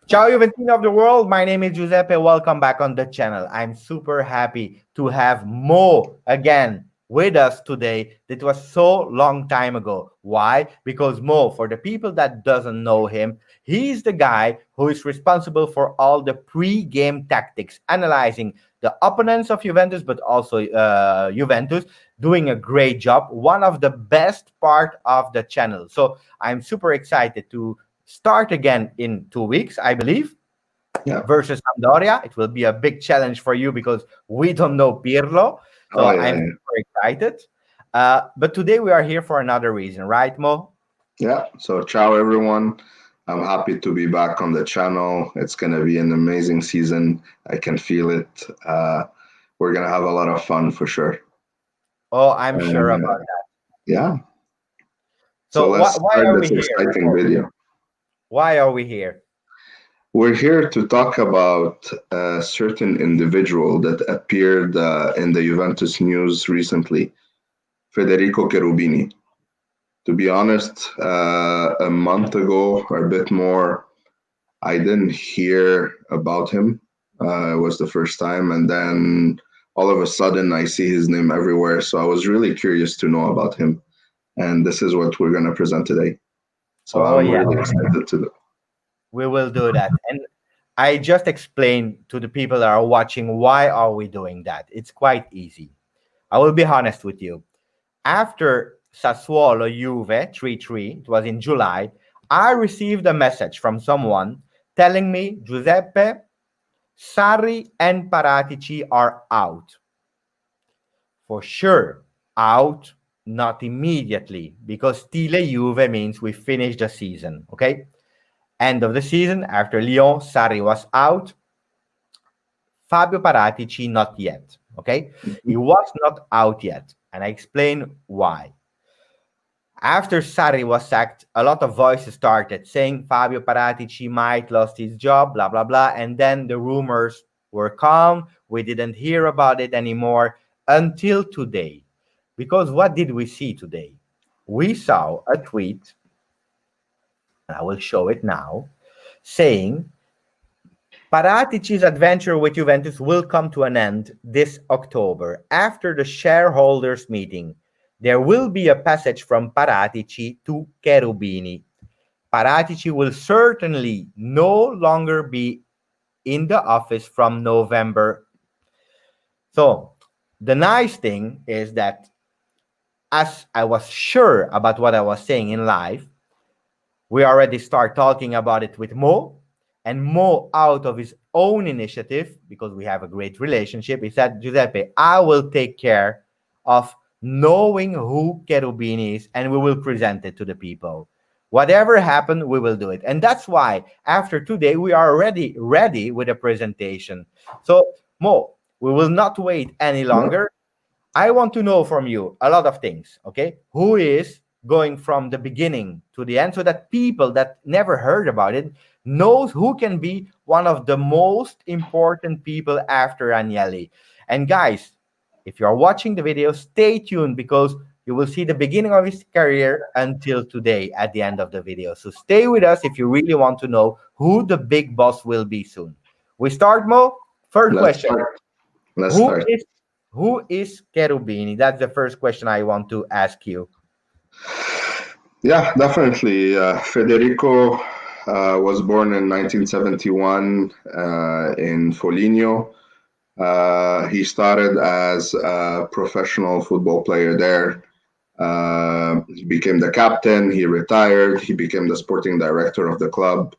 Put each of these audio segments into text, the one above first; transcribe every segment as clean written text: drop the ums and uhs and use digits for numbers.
Ciao Juventini of the world. My name is Giuseppe. Welcome back on the channel. I'm super happy to have Mo again with us today. It was so long time ago. Why? Because Mo, for the people that doesn't know him, he's the guy who is responsible for all the pre-game tactics, analyzing the opponents of Juventus, but also Juventus, doing a great job. One of the best part of the channel. So I'm super excited to start again in 2 weeks, I believe, Yeah. versus Sampdoria. It will be a big challenge for you because we don't know Pirlo. So Oh I'm yeah. super excited. But today we are here for another reason, right, Mo? Yeah. So ciao everyone. I'm happy to be back on the channel. It's gonna be an amazing season. I can feel it. We're gonna have a lot of fun for sure. Oh, I'm sure And about that. yeah. So So let's why start are we this here? exciting Mo? video. Why are we here? We're here to talk about a certain individual that appeared in the Juventus news recently, Federico Cherubini. To be honest, a month ago or a bit more, I didn't hear about him. It was the first time, and then all of a sudden, I see his name everywhere. So I was really curious to know about him, and this is what we're gonna present today. So Oh, I'm yeah, really excited to do. we will do that. And I just explained to the people that are watching why are we doing that. It's quite easy. I will be honest with you. After Sassuolo Juve 3-3, it was in July, I received a message from someone telling me, Giuseppe, Sarri and Paratici are out. For sure, out, not immediately, because Stile Juve means we finish the season, okay? End of the season, after Lyon, Sarri was out. Fabio Paratici, not yet, okay? He was not out yet, and I explain why. After Sarri was sacked, a lot of voices started saying Fabio Paratici might lost his job, blah blah blah, and then the rumors were calm. We didn't hear about it anymore until today. Because what did we see today? We saw a tweet, and I will show it now, saying Paratici's adventure with Juventus will come to an end this October after the shareholders' meeting. There will be a passage from Paratici to Cherubini. Paratici will certainly no longer be in the office from November. So, the nice thing is that as I was sure about what I was saying in live, we already start talking about it with Mo, and Mo, out of his own initiative, because we have a great relationship, he said, Giuseppe, I will take care of knowing who Cherubini is, and we will present it to the people. Whatever happened, we will do it. And that's why after today, we are already ready with a presentation. So, Mo, we will not wait any Yeah. longer. I want to know from you a lot of things, okay? Who is going from the beginning to the end so that people that never heard about it knows who can be one of the most important people after Agnelli. And guys, if you are watching the video, stay tuned because you will see the beginning of his career until today at the end of the video. So stay with us if you really want to know who the big boss will be soon. We start, Mo. First Let's question. start. Let's Who start. is who is Cherubini? That's the first question I want to ask you. Yeah, definitely. Federico was born in 1971 in Foligno. He started as a professional football player there. He became the captain. He retired. He became the sporting director of the club.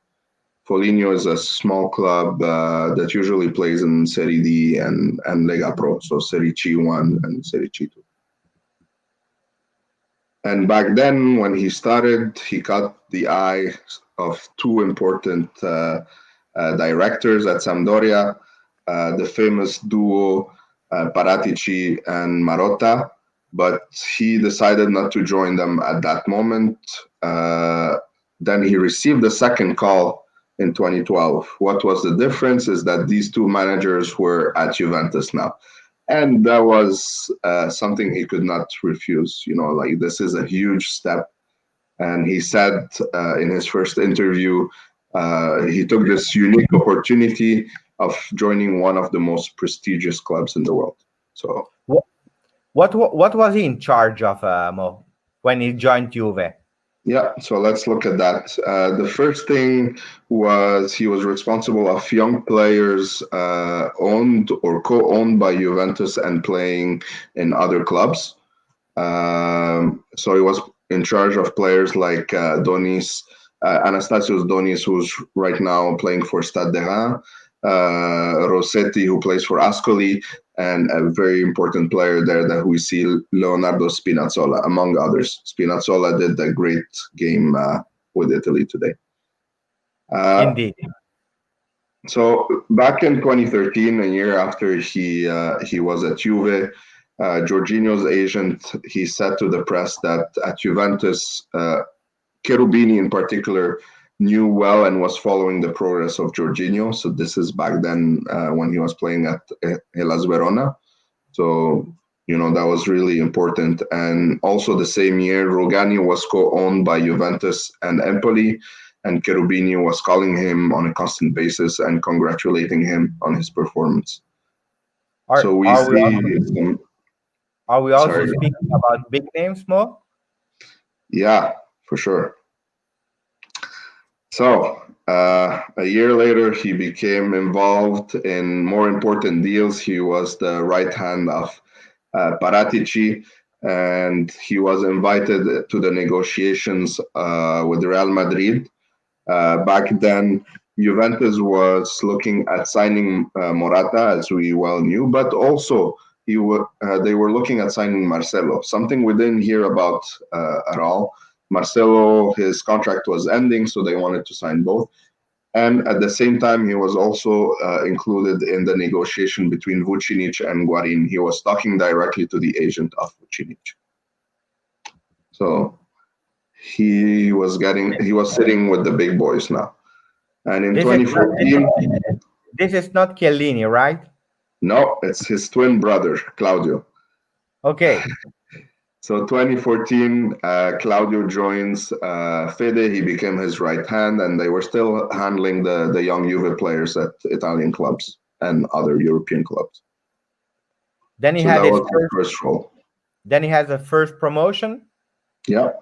Foligno is a small club that usually plays in Serie D and Lega Pro, so Serie C1 and Serie C2. And back then, when he started, he caught the eye of two important directors at Sampdoria, the famous duo Paratici and Marotta. But he decided not to join them at that moment. Uh, then he received a second call in 2012. What was the difference is that these two managers were at Juventus now, and that was something he could not refuse. Like, this is a huge step. And he said in his first interview He took this unique opportunity of joining one of the most prestigious clubs in the world. So What what was he in charge of, Mo, when he joined Juve? yeah, so let's look at that. The first thing was he was responsible of young players owned or co-owned by Juventus and playing in other clubs. So he was in charge of players like Donis, Anastasios Donis, who's right now playing for Stade de Reims, Rossetti, who plays for Ascoli, and a very important player there that we see, Leonardo Spinazzola, among others. Spinazzola did a great game with Italy today. Uh, Indeed. so back in 2013, a year after he was at Juve, Jorginho's agent, he said to the press that at Juventus, Cherubini in particular knew well and was following the progress of Jorginho. So this is back then when he was playing at Hellas Verona. So that was really important. And also the same year, Rogani was co-owned by Juventus and Empoli, and Cherubini was calling him on a constant basis and congratulating him on his performance. So Are we are we also see some, are we also sorry, speaking about big names, Mo? yeah, for sure. So, a year later, he became involved in more important deals. He was the right hand of Paratici, and he was invited to the negotiations with Real Madrid. Back then, Juventus was looking at signing Morata, as we well knew, but also they were looking at signing Marcelo, something we didn't hear about at all. Marcelo, his contract was ending, so they wanted to sign both. And at the same time, he was also included in the negotiation between Vucinic and Guarin. He was talking directly to the agent of Vucinic. So he was sitting with the big boys now. And in This is not, 2014, this is not Chiellini, right? no, it's his twin brother, Claudio. Okay. So 2014, Claudio joins Fede. He became his right hand, and they were still handling the young Juve players at Italian clubs and other European clubs. Then he So had that his was the first. first role. Then he has a first promotion. Yeah.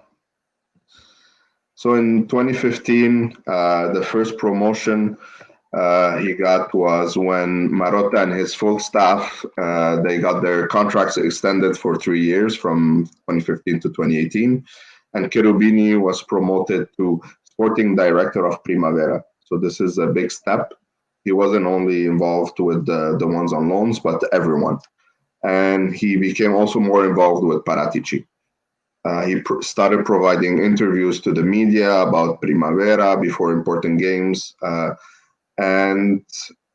So in 2015, the first promotion he got was when Marotta and his full staff they got their contracts extended for 3 years from 2015 to 2018, and Cherubini was promoted to sporting director of Primavera. So this is a big step. He wasn't only involved with the ones on loans, but everyone, and he became also more involved with Paratici. He started providing interviews to the media about Primavera before important games. And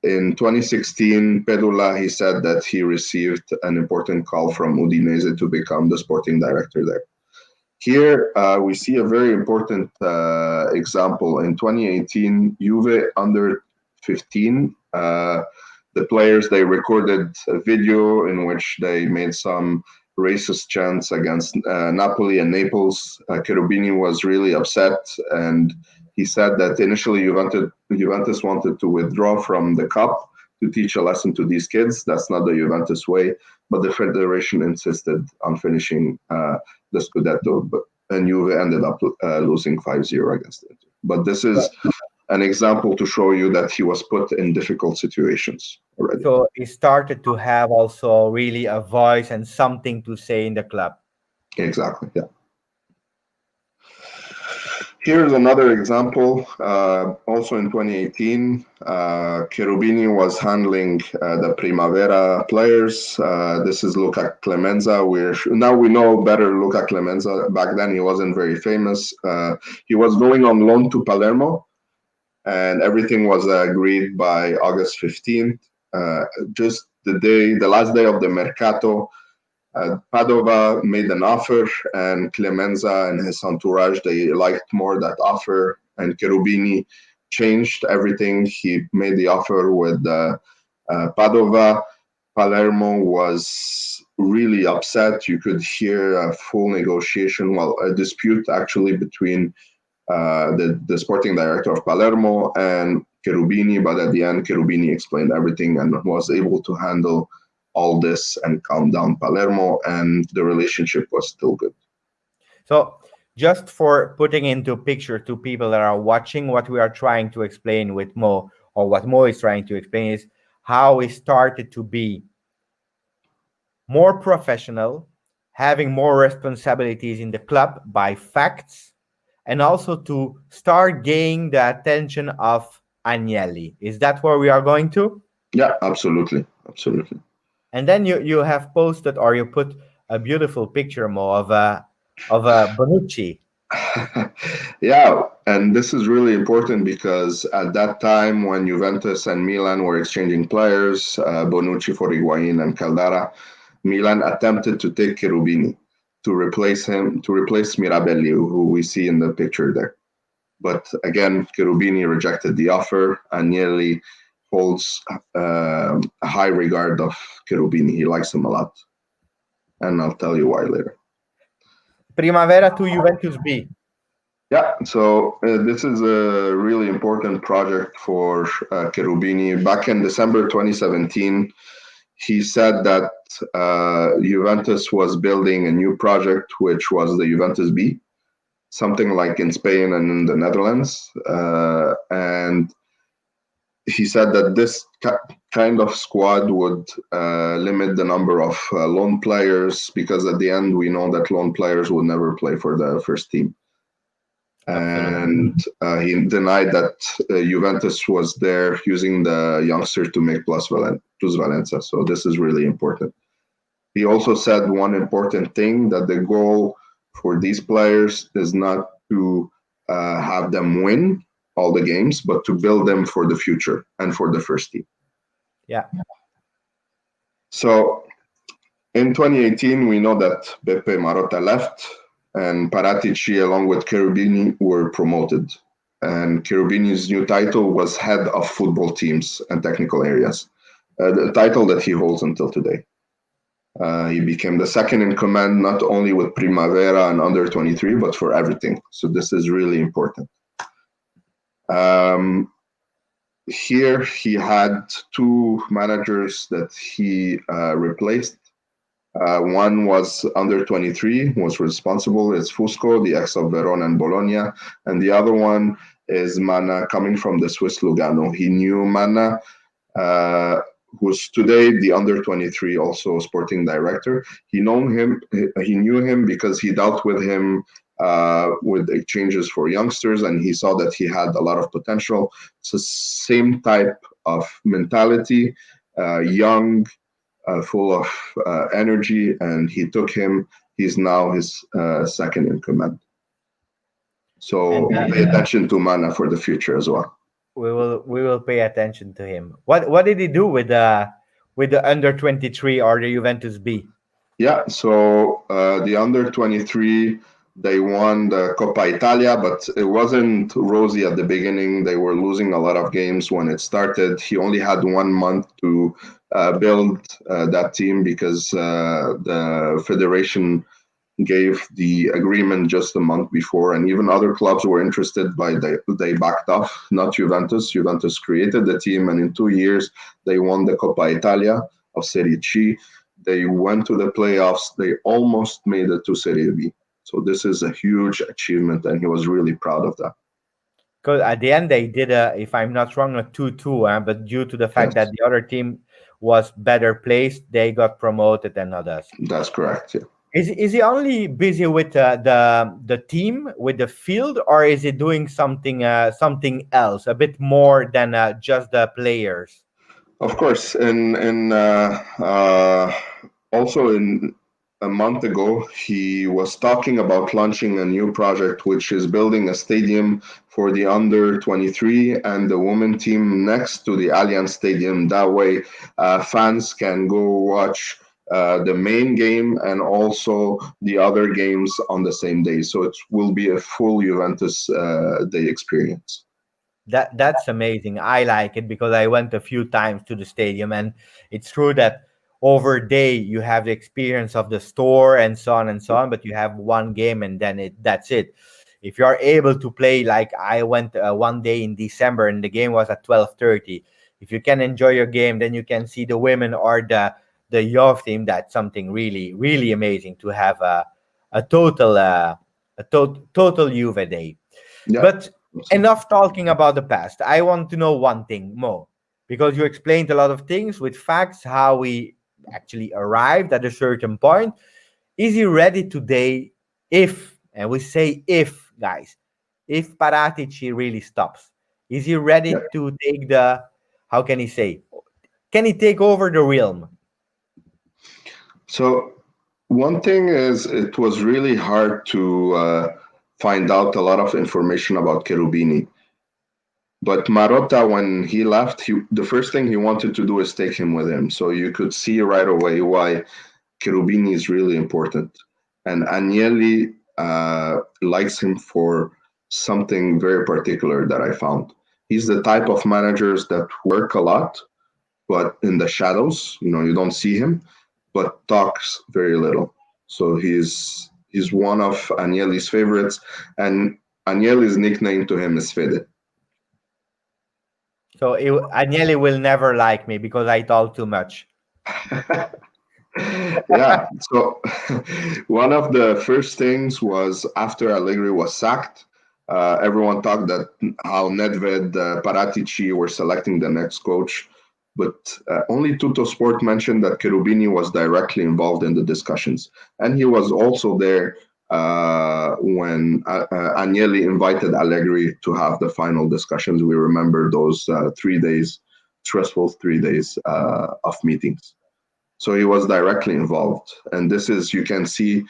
in 2016, Pedula, he said that he received an important call from Udinese to become the sporting director there. Here, we see a very important example. In 2018, Juve under 15, the players, they recorded a video in which they made some racist chants against Napoli and Naples. Cherubini was really upset, and he said that initially Juventus wanted to withdraw from the cup to teach a lesson to these kids. That's not the Juventus way, but the federation insisted on finishing the Scudetto, and Juve ended up losing 5-0 against it. But this is an example to show you that he was put in difficult situations already. So he started to have also really a voice and something to say in the club. Exactly, yeah. Here's another example. Also in 2018, Cherubini was handling the Primavera players. This is Luca Clemenza. Now we know better Luca Clemenza. Back then, he wasn't very famous. He was going on loan to Palermo, and everything was agreed by August 15th. Just the last day of the Mercato, Padova made an offer, and Clemenza and his entourage, they liked more that offer, and Cherubini changed everything. He made the offer with Padova. Palermo was really upset. You could hear a full negotiation, well, a dispute actually between the sporting director of Palermo, and Cherubini. But at the end, Cherubini explained everything and was able to handle all this and calm down Palermo, and the relationship was still good. So, just for putting into picture to people that are watching, what we are trying to explain with Mo, or what Mo is trying to explain, is how we started to be more professional, having more responsibilities in the club by facts, and also to start gaining the attention of Agnelli. Is that where we are going to? Yeah, absolutely, absolutely. And then you have posted, or you put a beautiful picture, Mo, of a Bonucci. Yeah, and this is really important because at that time when Juventus and Milan were exchanging players, Bonucci for Higuain and Caldara, Milan attempted to take Cherubini to replace Mirabelli, who we see in the picture there. But again, Cherubini rejected the offer. Agnelli holds a high regard of Cherubini. He likes him a lot, and I'll tell you why later. Primavera to Juventus B. Yeah, so this is a really important project for Cherubini. Back in December 2017, he said that Juventus was building a new project, which was the Juventus B, something like in Spain and in the Netherlands. And he said that this kind of squad would limit the number of loan players, because at the end, we know that loan players would never play for the first team. Absolutely. And he denied that Juventus was there using the youngster to make plus Valenza. So this is really important. He also said one important thing, that the goal for these players is not to have them win all the games, but to build them for the future and for the first team. Yeah. So in 2018, we know that Beppe Marotta left, and Paratici, along with Cherubini, were promoted. And Cherubini's new title was Head of Football Teams and Technical Areas, the title that he holds until today. He became the second in command, not only with Primavera and under 23, but for everything. So this is really important. Here he had two managers that he replaced. One was under 23, was responsible. It's Fusco, the ex of Verona and Bologna. And the other one is Mana, coming from the Swiss Lugano. He knew Mana, who's today the under 23 also sporting director. He knew him because he dealt with him with exchanges for youngsters, and he saw that he had a lot of potential. It's the same type of mentality, young, full of energy, and he took him. He's now his second in command. And So pay attention to Mana for the future as well. we will pay attention to him. What did he do with the under 23 or the Juventus B? Yeah, so the under 23, they won the Coppa Italia, but it wasn't rosy at the beginning. They were losing a lot of games when it started. He only had 1 month to build that team, because the federation gave the agreement just a month before, and even other clubs were interested, but they backed off. Not Juventus. Juventus created the team, and in 2 years, they won the Coppa Italia of Serie C. They went to the playoffs. They almost made it to Serie B. So this is a huge achievement, and he was really proud of that. Because at the end they did if I'm not wrong, a 2-2, but due to the fact that Yes, the other team was better placed, they got promoted and not us. that's correct. Yeah. Is he only busy with the team, with the field, or is he doing something else, a bit more than just the players? Of course, and also in a month ago, he was talking about launching a new project, which is building a stadium for the under 23 and the women team next to the Allianz Stadium. That way, fans can go watch the main game and also the other games on the same day. So it will be a full Juventus day experience. That's amazing. I like it because I went a few times to the stadium, and it's true that over day you have the experience of the store and so on and so on, but you have one game and then that's it. If you are able to play, like I went one day in December and the game was at 12:30, if you can enjoy your game, then you can see the women or the youth team. That's something really really amazing to have a total total Juve day. Yeah. But enough talking about the past. I want to know one thing more, because you explained a lot of things with facts how we actually arrived at a certain point. Is he ready today? If, and we say if, guys, if Paratici really stops, is he Yeah. ready to take the, how can he say, can he take over the realm? So one thing is, it was really hard to find out a lot of information about Cherubini. But Marotta, when he left, the first thing he wanted to do is take him with him. So you could see right away why Cherubini is really important. And Agnelli likes him for something very particular that I found. He's the type of managers that work a lot, but in the shadows, you don't see him, but talks very little. So he's one of Agnelli's favorites, and Agnelli's nickname to him is Fede. So Agnelli will never like me because I talk too much. Yeah. So one of the first things was after Allegri was sacked, everyone thought that how Nedved, Paratici were selecting the next coach, but only Tutto Sport mentioned that Cherubini was directly involved in the discussions, and he was also there when Agnelli invited Allegri to have the final discussions. We remember those 3 days, stressful 3 days of meetings. So he was directly involved. And this is, you can see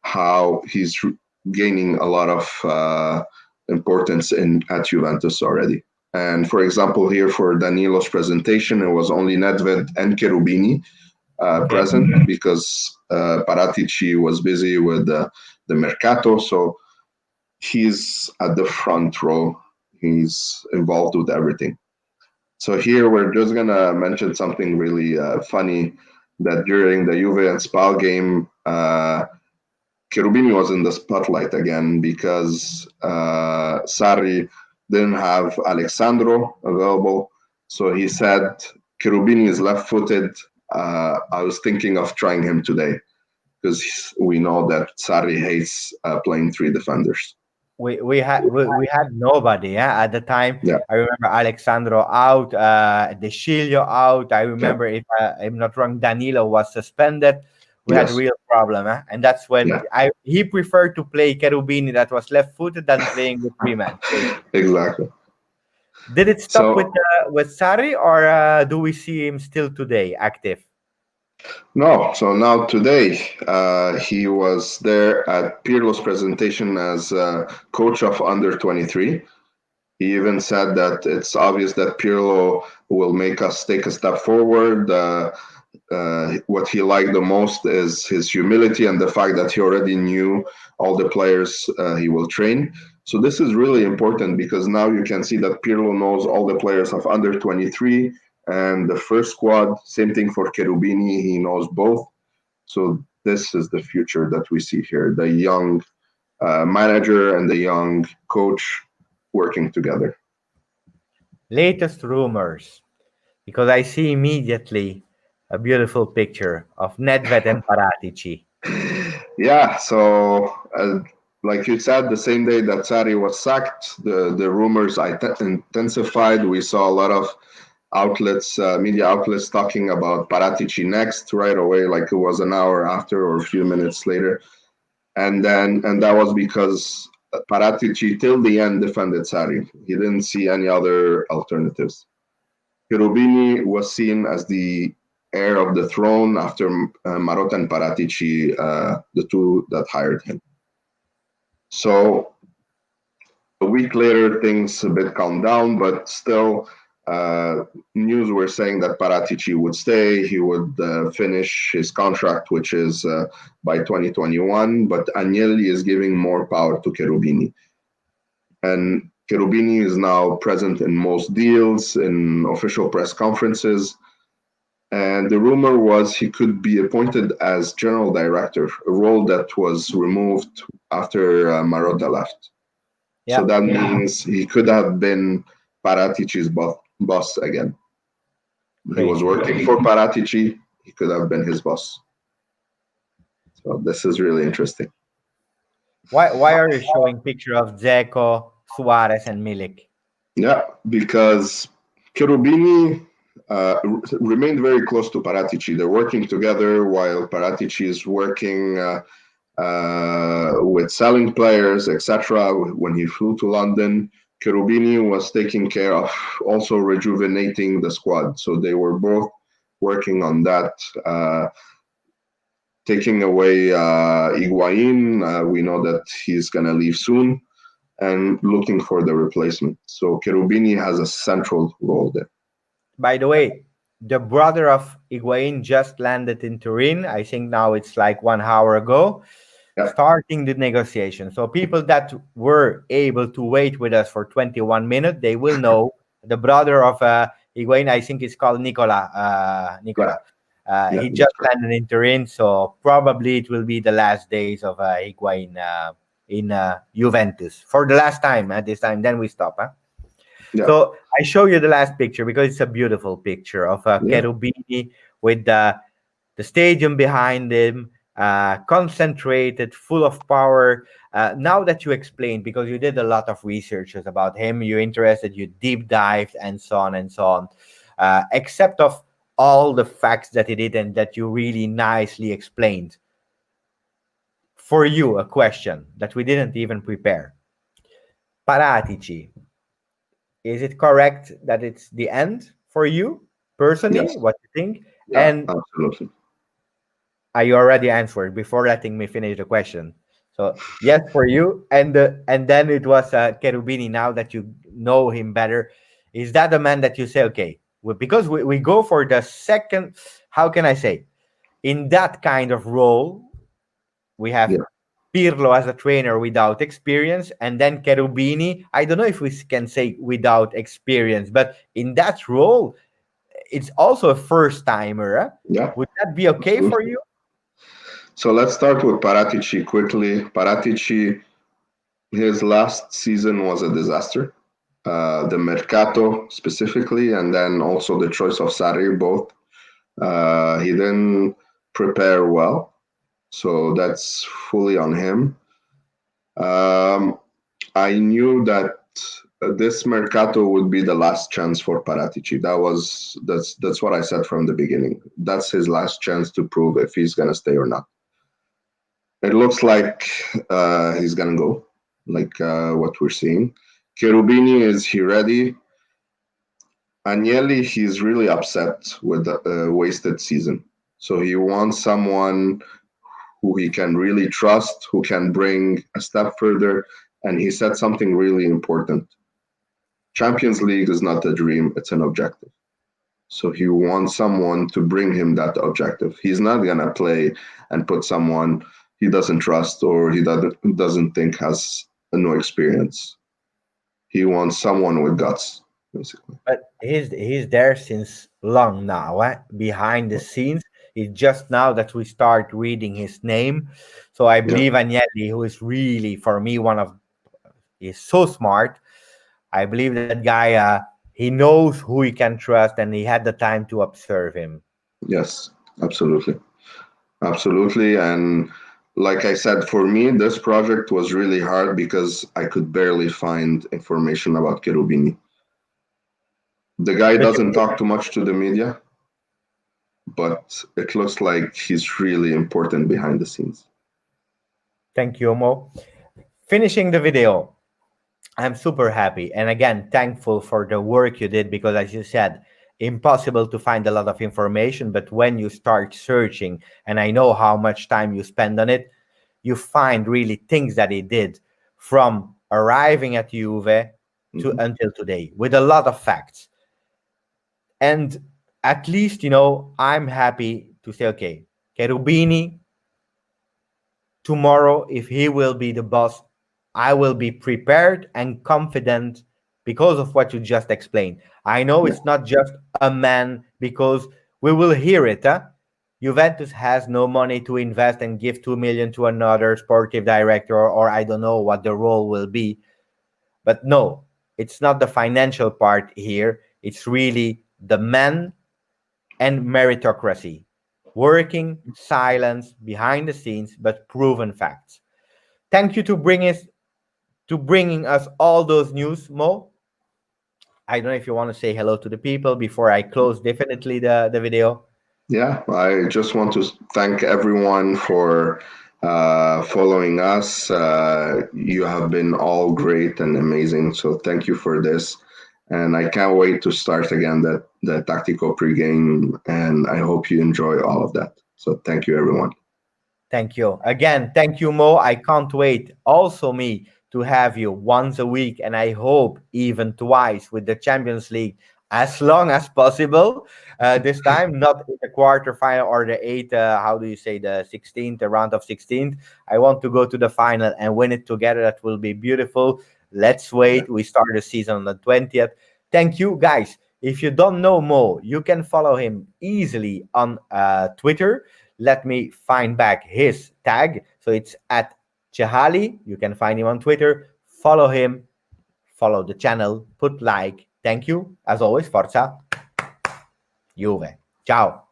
how he's gaining a lot of importance at Juventus already. And for example, here for Danilo's presentation, it was only Nedved and Cherubini Okay. present because Paratici was busy with the Mercato. So he's at the front row. He's involved with everything. So here we're just gonna mention something really funny, that during the Juve and Spal game, Cherubini was in the spotlight again because Sarri didn't have Alexandro available. So he said, Cherubini is left-footed. I was thinking of trying him today because we know that Sarri hates playing three defenders. We had nobody, yeah, at the time. Yeah, I remember Alexandro out, De Sciglio out. I yeah, remember, if I'm not wrong, Danilo was suspended. We had a yes, real problem, and that's when yeah, he preferred to play Cherubini that was left-footed than playing with three men. Seriously. exactly. Did it stop So with Sarri, or do we see him still today active? no, so now today he was there at Pirlo's presentation as coach of under 23. He even said that it's obvious that Pirlo will make us take a step forward. What he liked the most is his humility and the fact that he already knew all the players he will train. So this is really important because now you can see that Pirlo knows all the players of under 23 and the first squad. Same thing for Cherubini, he knows both. So this is the future that we see here: the young manager and the young coach working together. Latest rumors, because I see immediately a beautiful picture of Nedved and Paratici. Yeah, so like you said, the same day that Sarri was sacked, the rumors intensified. We saw a lot of outlets, media outlets, talking about Paratici next right away, like it was an hour after or a few minutes later. And that was because Paratici till the end defended Sarri. He didn't see any other alternatives. Cherubini was seen as the heir of the throne after Marotta and Paratici, the two that hired him. So a week later, things a bit calmed down, but still, news were saying that Paratici would stay. He would finish his contract, which is by 2021. But Agnelli is giving more power to Cherubini. And Cherubini is now present in most deals, in official press conferences. And the rumor was he could be appointed as general director, a role that was removed after Marotta left. So Yeah, that means he could have been Paratici's boss again. He was crazy. working for Paratici. He could have been his boss. So this is really interesting. Why are you showing picture of Dzeko, Suarez, and Milik? Yeah, because Cherubini remained very close to Paratici. They're working together while Paratici is working with selling players, etc. When he flew to London, Cherubini was taking care of also rejuvenating the squad. So they were both working on that. Taking away Higuain, we know that he's going to leave soon, and looking for the replacement. So Cherubini has a central role there. By the way, the brother of Higuain just landed in Turin. I think now it's like 1 hour ago, Yeah, starting the negotiation. So people that were able to wait with us for 21 minutes, they will know the brother of Higuain. I think it's called Nicola. yeah, Nicola. yeah, He that's just correct. landed in Turin, so probably it will be the last days of Higuain in Juventus for the last time. At this time, then we stop. Huh? Yeah, So I show you the last picture because it's a beautiful picture of yeah, Cherubini with the stadium behind him, concentrated, full of power. Now that you explained, because you did a lot of researches about him, you're interested, you deep dived, and so on and so on. Except of all the facts that he did and that you really nicely explained. For you, a question that we didn't even prepare. Paratici, is it correct that it's the end for you yes, personally? What you think? yeah, And absolutely. I already answered before letting me finish the question. So yes, for you, and then it was Cherubini. Now that you know him better, is that the man that you say, okay, because we go for the second? How can I say? In that kind of role, we have Yeah, Pirlo as a trainer without experience, and then Cherubini. I don't know if we can say without experience, but in that role, it's also a first timer. Huh? yeah, Would that be okay for absolutely. you? So let's start with Paratici quickly. Paratici, his last season was a disaster. The Mercato specifically, and then also the choice of Sarri, both. He didn't prepare well, so that's fully on him. Um, I knew that this Mercato would be the last chance for Paratici. That's what I said from the beginning. That's his last chance to prove if he's gonna stay or not. It looks like he's gonna go, like what we're seeing. Cherubini, is he ready? Agnelli, he's really upset with the wasted season. So he wants someone who he can really trust, who can bring a step further. And he said something really important. Champions League is not a dream, it's an objective. So he wants someone to bring him that objective. He's not gonna play and put someone he doesn't trust or he doesn't think has no experience. He wants someone with guts, basically. But he's there since long now, behind the scenes. It's just now that we start reading his name. So I Yeah. believe Agnelli, who is really for me one of is so smart. I believe that guy he knows who he can trust and he had the time to observe him. Yes. Absolutely. Absolutely. And like I said, for me, this project was really hard because I could barely find information about Cherubini. The guy But doesn't talk too much to the media, but it looks like he's really important behind the scenes. thank you, Mo. Finishing the video. I'm super happy and again thankful for the work you did because, as you said, impossible to find a lot of information. But when you start searching, and I know how much time you spend on it, you find really things that he did from arriving at Juve to Mhm. until today with a lot of facts. And at least, I'm happy to say, okay, Cherubini tomorrow, if he will be the boss, I will be prepared and confident because of what you just explained. I know Yeah. it's not just a man because we will hear it. Huh? Juventus has no money to invest and give 2 million to another sportive director, or I don't know what the role will be. But no, it's not the financial part here. It's really the men and meritocracy, working silence behind the scenes, but proven facts. Thank you to bringing us all those news, Mo. I don't know if you want to say hello to the people before I close definitely the video. Yeah, I just want to thank everyone for following us. You have been all great and amazing. So thank you for this. And I can't wait to start again the tactical pregame. And I hope you enjoy all of that. So thank you, everyone. Thank you. Again, thank you, Mo. I can't wait also me to have you once a week, and I hope even twice with the Champions League as long as possible. This time, not in the quarterfinal or the eighth, how do you say, the 16th, the round of 16th. I want to go to the final and win it together. That will be beautiful. Let's wait. We start the season on the 20th. Thank you, guys. If you don't know Mo, you can follow him easily on Twitter. Let me find back his tag. So it's at Chehaly. You can find him on Twitter. Follow him, follow the channel, put like. Thank you. As always, Forza Juve. Ciao.